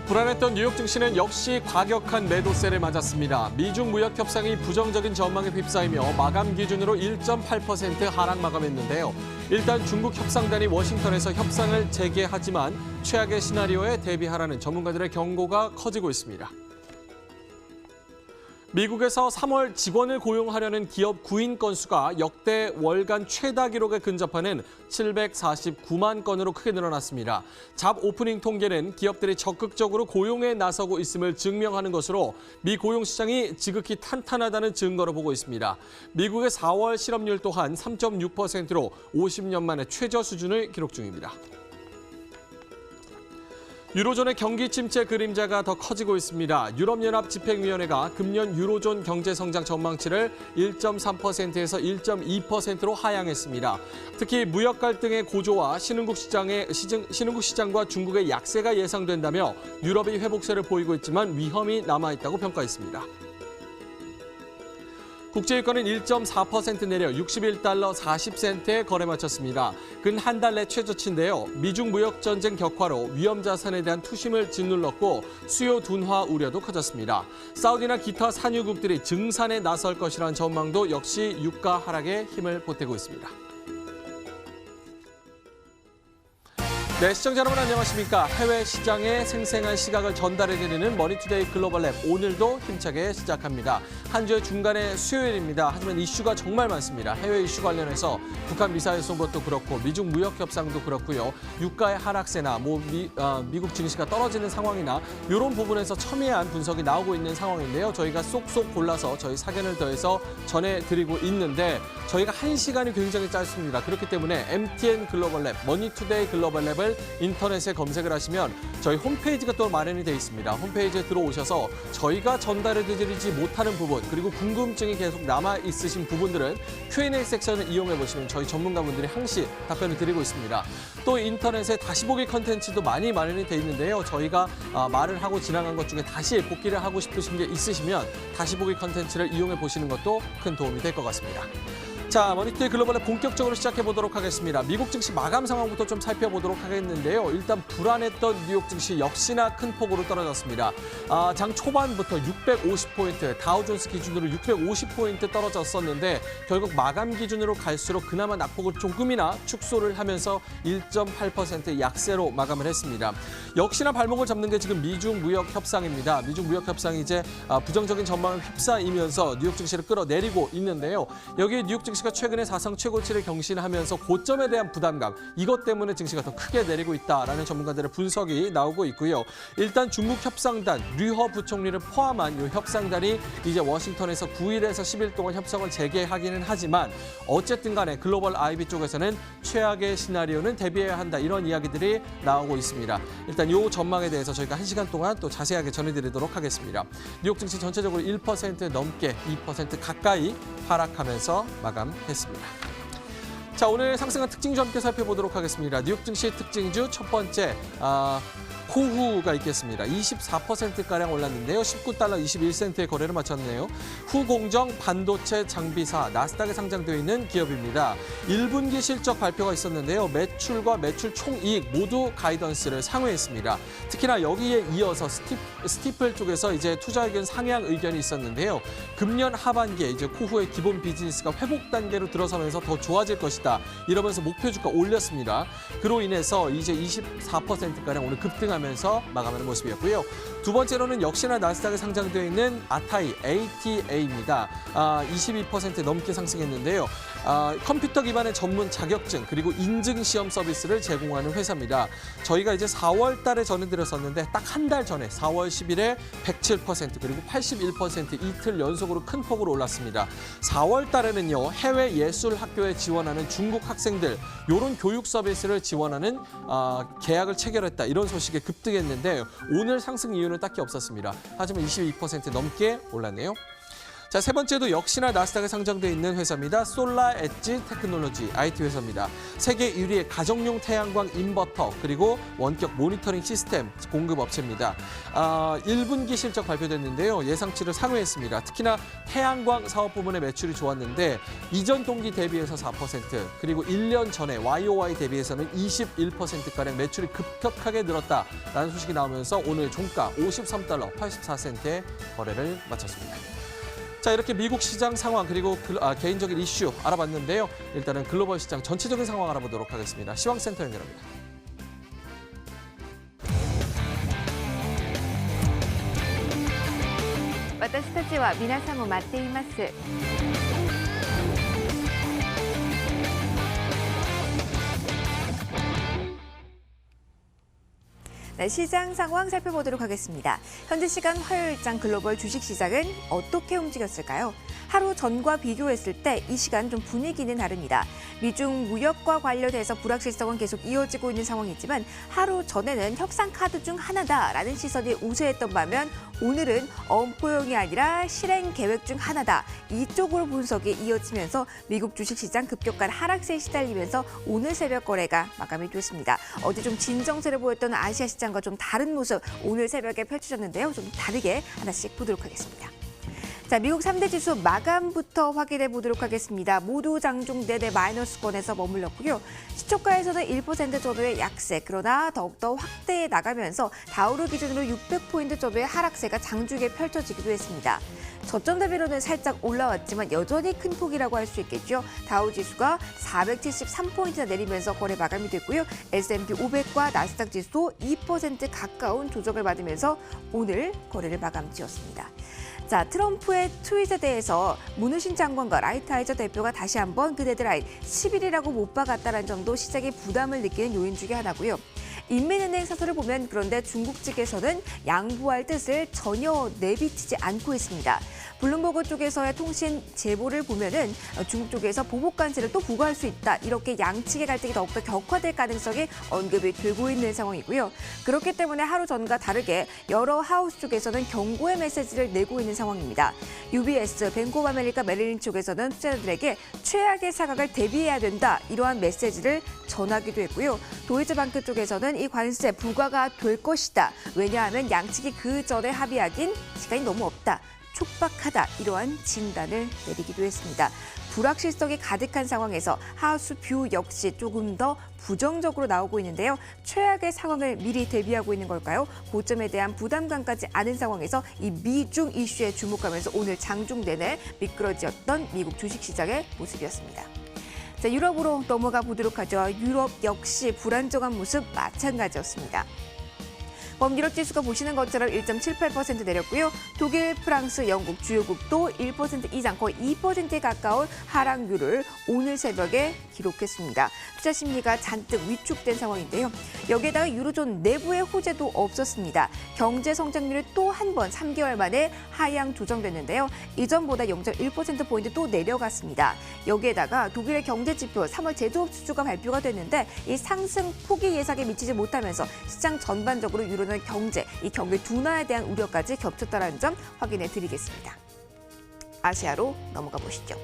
불안했던 뉴욕 증시는 역시 과격한 매도세를 맞았습니다. 미중 무역 협상이 부정적인 전망에 휩싸이며 마감 기준으로 1.8% 하락 마감했는데요. 일단 중국 협상단이 워싱턴에서 협상을 재개하지만 최악의 시나리오에 대비하라는 전문가들의 경고가 커지고 있습니다. 미국에서 3월 직원을 고용하려는 기업 구인 건수가 역대 월간 최다 기록에 근접하는 749만 건으로 크게 늘어났습니다. 잡 오프닝 통계는 기업들이 적극적으로 고용에 나서고 있음을 증명하는 것으로 미 고용 시장이 지극히 탄탄하다는 증거로 보고 있습니다. 미국의 4월 실업률 또한 3.6%로 50년 만에 최저 수준을 기록 중입니다. 유로존의 경기 침체 그림자가 더 커지고 있습니다. 유럽연합 집행위원회가 금년 유로존 경제 성장 전망치를 1.3%에서 1.2%로 하향했습니다. 특히 무역 갈등의 고조와 신흥국 시장과 중국의 약세가 예상된다며 유럽이 회복세를 보이고 있지만 위험이 남아있다고 평가했습니다. 국제유가는 1.4% 내려 61달러 40센트에 거래 마쳤습니다. 근 한 달 내 최저치인데요. 미중 무역 전쟁 격화로 위험 자산에 대한 투심을 짓눌렀고 수요 둔화 우려도 커졌습니다. 사우디나 기타 산유국들이 증산에 나설 것이라는 전망도 역시 유가 하락에 힘을 보태고 있습니다. 네, 시청자 여러분 안녕하십니까. 해외 시장의 생생한 시각을 전달해드리는 머니투데이 글로벌 랩 오늘도 힘차게 시작합니다. 한 주의 중간에 수요일입니다. 하지만 이슈가 정말 많습니다. 해외 이슈 관련해서 북한 미사일 선보도 그렇고 미중 무역 협상도 그렇고요. 유가의 하락세나 미국 증시가 떨어지는 상황이나 이런 부분에서 첨예한 분석이 나오고 있는 상황인데요. 저희가 쏙쏙 골라서 저희 사견을 더해서 전해드리고 있는데 저희가 1시간이 굉장히 짧습니다. 그렇기 때문에 MTN 글로벌 랩, 머니투데이 글로벌 랩을 인터넷에 검색을 하시면 저희 홈페이지가 또 마련이 되어 있습니다. 홈페이지에 들어오셔서 저희가 전달해드리지 못하는 부분 그리고 궁금증이 계속 남아있으신 부분들은 Q&A 섹션을 이용해보시면 저희 전문가분들이 항시 답변을 드리고 있습니다. 또 인터넷에 다시 보기 컨텐츠도 많이 마련이 되어 있는데요. 저희가 말을 하고 지나간 것 중에 다시 복기를 하고 싶으신 게 있으시면 다시 보기 컨텐츠를 이용해보시는 것도 큰 도움이 될 것 같습니다. 자, 머니투데이 글로벌에 본격적으로 시작해보도록 하겠습니다. 미국 증시 마감 상황부터 좀 살펴보도록 하겠는데요. 일단 불안했던 뉴욕 증시 역시나 큰 폭으로 떨어졌습니다. 장 초반부터 650포인트, 다우존스 기준으로 650포인트 떨어졌었는데 결국 마감 기준으로 갈수록 그나마 낙폭을 조금이나 축소를 하면서 1.8% 약세로 마감을 했습니다. 역시나 발목을 잡는 게 지금 미중 무역 협상입니다. 미중 무역 협상이 이제 부정적인 전망을 휩싸이면서 뉴욕 증시를 끌어내리고 있는데요. 여기 뉴욕 증시가 최근에 사상 최고치를 경신하면서 고점에 대한 부담감, 이것 때문에 증시가 더 크게 내리고 있다라는 전문가들의 분석이 나오고 있고요. 일단 중국 협상단, 류허 부총리를 포함한 이 협상단이 이제 워싱턴에서 9일에서 10일 동안 협상을 재개하기는 하지만 어쨌든 간에 글로벌 IB 쪽에서는 최악의 시나리오는 대비해야 한다, 이런 이야기들이 나오고 있습니다. 일단 이 전망에 대해서 저희가 1시간 동안 또 자세하게 전해드리도록 하겠습니다. 뉴욕 증시 전체적으로 1% 넘게 2% 가까이 하락하면서 마감했습니다. 자, 오늘 상승한 특징주 함께 살펴보도록 하겠습니다. 뉴욕 증시 특징주 첫 번째, 코후가 있겠습니다. 24%가량 올랐는데요. 19달러 21센트의 거래를 마쳤네요. 후공정 반도체 장비사 나스닥에 상장되어 있는 기업입니다. 1분기 실적 발표가 있었는데요. 매출과 매출 총이익 모두 가이던스를 상회했습니다. 특히나 여기에 이어서 스티플 쪽에서 이제 투자 의견 상향 의견이 있었는데요. 금년 하반기에 이제 코후의 기본 비즈니스가 회복 단계로 들어서면서 더 좋아질 것이다, 이러면서 목표 주가 올렸습니다. 그로 인해서 이제 24%가량 오늘 급등하면서 마감하는 모습이었고요. 두 번째로는 역시나 나스닥에 상장되어 있는 아타이, ATA입니다. 22% 넘게 상승했는데요. 컴퓨터 기반의 전문 자격증 그리고 인증 시험 서비스를 제공하는 회사입니다. 저희가 이제 4월 달에 전해드렸었는데 딱 한 달 전에 4월 10일에 107% 그리고 81% 이틀 연속으로 큰 폭으로 올랐습니다. 4월 달에는요, 해외 예술 학교에 지원하는 중국 학생들 이런 교육 서비스를 지원하는 계약을 체결했다, 이런 소식에 급등했는데 오늘 상승 이유는 딱히 없었습니다. 하지만 22% 넘게 올랐네요. 자, 세 번째도 역시나 나스닥에 상장돼 있는 회사입니다. 솔라 엣지 테크놀로지 IT 회사입니다. 세계 1위의 가정용 태양광 인버터 그리고 원격 모니터링 시스템 공급 업체입니다. 1분기 실적 발표됐는데요. 예상치를 상회했습니다. 특히나 태양광 사업 부문의 매출이 좋았는데 이전 동기 대비해서 4% 그리고 1년 전에 YOY 대비해서는 21%가량 매출이 급격하게 늘었다라는 소식이 나오면서 오늘 종가 53달러 84센트에 거래를 마쳤습니다. 자, 이렇게 미국 시장 상황 그리고 개인적인 이슈 알아봤는데요. 일단은 글로벌 시장 전체적인 상황 알아보도록 하겠습니다. 시황센터 연결합니다. 私たちは皆さんを待っています。 네, 시장 상황 살펴보도록 하겠습니다. 현재 시간 화요일장 글로벌 주식시장은 어떻게 움직였을까요? 하루 전과 비교했을 때 이 시간 좀 분위기는 다릅니다. 미중 무역과 관련해서 불확실성은 계속 이어지고 있는 상황이지만 하루 전에는 협상 카드 중 하나다라는 시선이 우세했던 반면 오늘은 엄포용이 아니라 실행 계획 중 하나다. 이쪽으로 분석이 이어지면서 미국 주식시장 급격한 하락세에 시달리면서 오늘 새벽 거래가 마감이 됐습니다. 어제 좀 진정세를 보였던 아시아 시장과 좀 다른 모습 오늘 새벽에 펼쳐졌는데요. 좀 다르게 하나씩 보도록 하겠습니다. 자, 미국 3대 지수 마감부터 확인해 보도록 하겠습니다. 모두 장중 내내 마이너스권에서 머물렀고요. 시초가에서는 1% 정도의 약세, 그러나 더욱더 확대해 나가면서 다우를 기준으로 600포인트 정도의 하락세가 장중에 펼쳐지기도 했습니다. 저점 대비로는 살짝 올라왔지만 여전히 큰 폭이라고 할 수 있겠죠. 다우 지수가 473포인트나 내리면서 거래 마감이 됐고요. S&P 500과 나스닥 지수 2% 가까운 조정을 받으면서 오늘 거래를 마감 지었습니다. 자, 트럼프의 트윗에 대해서 문우신 장관과 라이트하이저 대표가 다시 한번 그 데드라인 10일이라고 못 박았다는 점도 시장이 부담을 느끼는 요인 중에 하나고요. 인민은행 사설을 보면 그런데 중국 측에서는 양보할 뜻을 전혀 내비치지 않고 있습니다. 블룸버그 쪽에서의 통신 제보를 보면은 중국 쪽에서 보복 관세를 또 부과할 수 있다. 이렇게 양측의 갈등이 더욱더 격화될 가능성이 언급이 되고 있는 상황이고요. 그렇기 때문에 하루 전과 다르게 여러 하우스 쪽에서는 경고의 메시지를 내고 있는 상황입니다. UBS, 뱅크 오브 아메리카 메릴린 쪽에서는 투자자들에게 최악의 상황을 대비해야 된다. 이러한 메시지를 전하기도 했고요. 도이체방크 쪽에서는 이 관세 부과가 될 것이다. 왜냐하면 양측이 그 전에 합의하긴 시간이 너무 없다. 촉박하다. 이러한 진단을 내리기도 했습니다. 불확실성이 가득한 상황에서 하우스 뷰 역시 조금 더 부정적으로 나오고 있는데요. 최악의 상황을 미리 대비하고 있는 걸까요? 고점에 대한 부담감까지 아는 상황에서 이 미중 이슈에 주목하면서 오늘 장중 내내 미끄러지었던 미국 주식시장의 모습이었습니다. 자, 유럽으로 넘어가 보도록 하죠. 유럽 역시 불안정한 모습 마찬가지였습니다. 범유럽 지수가 보시는 것처럼 1.78% 내렸고요. 독일, 프랑스, 영국 주요국도 1% 이상 거의 2%에 가까운 하락률을 오늘 새벽에 기록했습니다. 투자 심리가 잔뜩 위축된 상황인데요. 여기에다가 유로존 내부의 호재도 없었습니다. 경제 성장률이 또 한 번 3개월 만에 하향 조정됐는데요. 이전보다 0.1%포인트 또 내려갔습니다. 여기에다가 독일의 경제 지표 3월 제조업 수주가 발표가 됐는데 이 상승 폭이 예상에 미치지 못하면서 시장 전반적으로 유로는 이 경기 둔화에 대한 우려까지 겹쳤다는 점 확인해 드리겠습니다. 아시아로 넘어가 보시죠.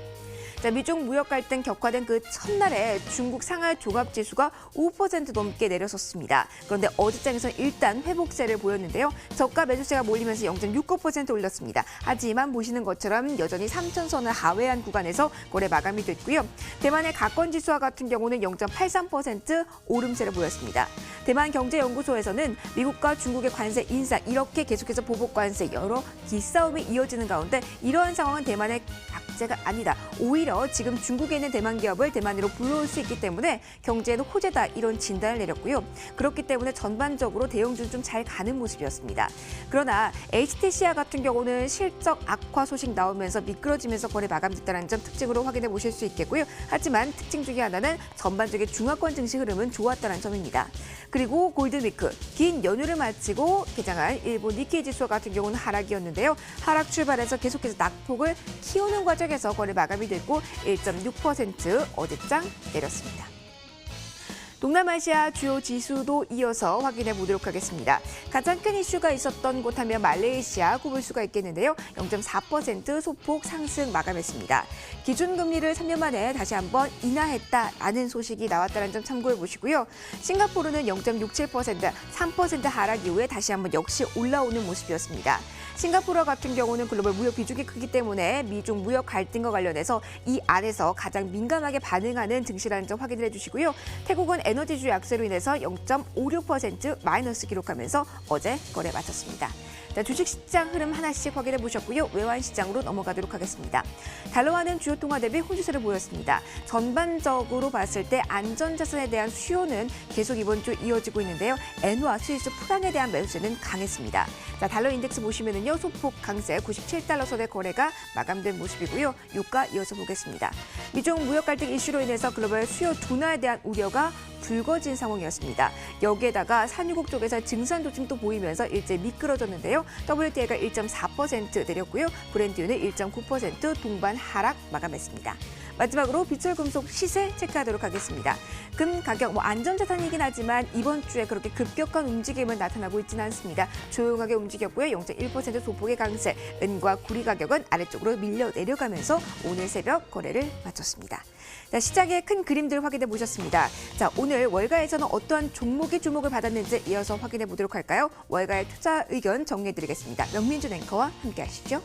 자, 미중 무역 갈등 격화된 그 첫날에 중국 상하이 종합지수가 5% 넘게 내려섰습니다. 그런데 어제장에서는 일단 회복세를 보였는데요. 저가 매수세가 몰리면서 0.69% 올렸습니다. 하지만 보시는 것처럼 여전히 3천선을 하회한 구간에서 거래 마감이 됐고요. 대만의 가건지수와 같은 경우는 0.83% 오름세를 보였습니다. 대만경제연구소에서는 미국과 중국의 관세 인상 이렇게 계속해서 보복 관세 여러 기싸움이 이어지는 가운데 이러한 상황은 대만의 악재가 아니다. 오히려 지금 중국에 있는 대만 기업을 대만으로 불러올 수 있기 때문에 경제에는 호재다 이런 진단을 내렸고요. 그렇기 때문에 전반적으로 대형주는 좀 잘 가는 모습이었습니다. 그러나 HTC와 같은 경우는 실적 악화 소식 나오면서 미끄러지면서 거래 마감됐다는 점 특징으로 확인해 보실 수 있겠고요. 하지만 특징 중에 하나는 전반적인 중화권 증시 흐름은 좋았다는 점입니다. 그리고 골든위크, 긴 연휴를 마치고 개장한 일본 니케이 지수 같은 경우는 하락이었는데요. 하락 출발해서 계속해서 낙폭을 키우는 과정에서 거래 마감이 됐고 1.6% 어제장 내렸습니다. 동남아시아 주요 지수도 이어서 확인해 보도록 하겠습니다. 가장 큰 이슈가 있었던 곳 하면 말레이시아 꼽을 수가 있겠는데요. 0.4% 소폭 상승 마감했습니다. 기준금리를 3년 만에 다시 한번 인하했다라는 소식이 나왔다는 점 참고해 보시고요. 싱가포르는 0.67%, 3% 하락 이후에 다시 한번 역시 올라오는 모습이었습니다. 싱가포르 같은 경우는 글로벌 무역 비중이 크기 때문에 미중 무역 갈등과 관련해서 이 안에서 가장 민감하게 반응하는 증시라는 점 확인을 해주시고요. 태국은 에너지주 약세로 인해서 0.56% 마이너스 기록하면서 어제 거래 마쳤습니다. 주식시장 흐름 하나씩 확인해 보셨고요. 외환시장으로 넘어가도록 하겠습니다. 달러화는 주요 통화 대비 호주세를 보였습니다. 전반적으로 봤을 때 안전자산에 대한 수요는 계속 이번 주 이어지고 있는데요. 엔화, 스위스 프랑에 대한 매수세는 강했습니다. 달러 인덱스 보시면은요. 소폭 강세 97달러 선의 거래가 마감된 모습이고요. 유가 이어서 보겠습니다. 미중 무역 갈등 이슈로 인해서 글로벌 수요 둔화에 대한 우려가 불거진 상황이었습니다. 여기에다가 산유국 쪽에서 증산 조짐도 보이면서 일제 미끄러졌는데요. WTI가 1.4% 내렸고요. 브렌트유는 1.9% 동반 하락 마감했습니다. 마지막으로 비철금속 시세 체크하도록 하겠습니다. 금 가격 안전자산이긴 하지만 이번 주에 그렇게 급격한 움직임은 나타나고 있지는 않습니다. 조용하게 움직였고요. 0.1% 소폭의 강세, 은과 구리 가격은 아래쪽으로 밀려 내려가면서 오늘 새벽 거래를 마쳤습니다. 시장의 큰 그림들 확인해 보셨습니다. 오늘 월가에서는 어떠한 종목이 주목을 받았는지 이어서 확인해 보도록 할까요? 월가의 투자 의견 정리해 드리겠습니다. 명민준 앵커와 함께 하시죠.